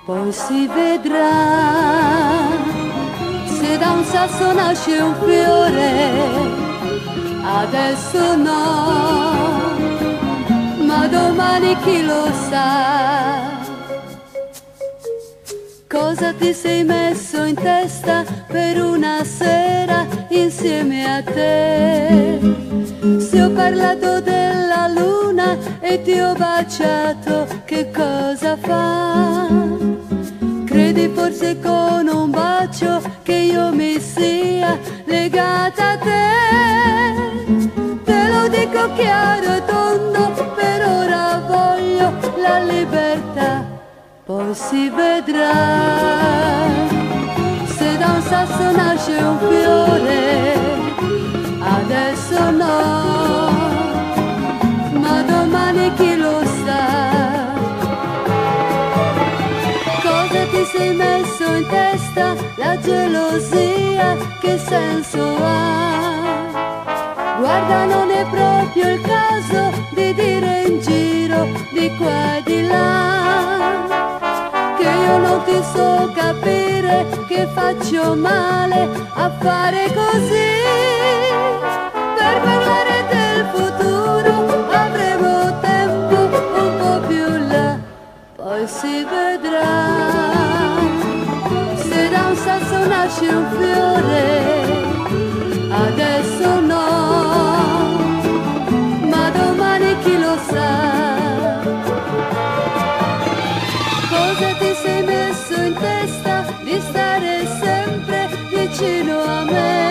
poi si vedrà. Se da un sasso nasce un fiore, adesso no, ma domani chi lo sa. Cosa ti sei messo in testa per una sera insieme a te? Se ho parlato della luna e ti ho baciato, che cosa fa? Credi forse con un bacio che io mi sia legata a te? Te lo dico chiaro e tondo, per ora voglio la libertà, poi si vedrà. Se da un sasso nasce un fiore, adesso no, ma domani chi lo sa. Cosa ti sei messo in testa? La gelosia che senso ha? Guarda, non è proprio il caso di dire in giro di qua e di là che io non ti so capire, che faccio male a fare così. Per parlare del futuro avremo tempo un po' più là, poi si vedrà. Se da un sasso nasce un fiore, adesso no, ma domani chi lo sa. Cosa ti sei messo in testa di stare sempre vicino a me?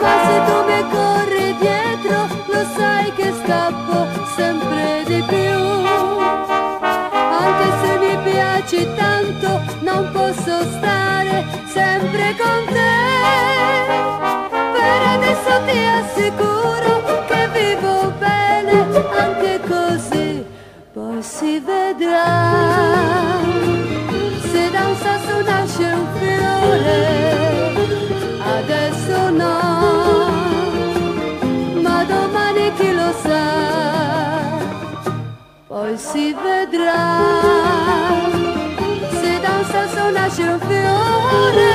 Ma se tu mi corri dietro, lo sai che scappo sempre di più. Anche se mi piaci tanto, non posso stare sempre con te. Per adesso ti assicuro che vivo bene anche così, poi si vedrà. Se da un sasso nasce un fiore, adesso no, ma domani chi lo sa, poi si vedrà. Se da un sasso nasce un fiore,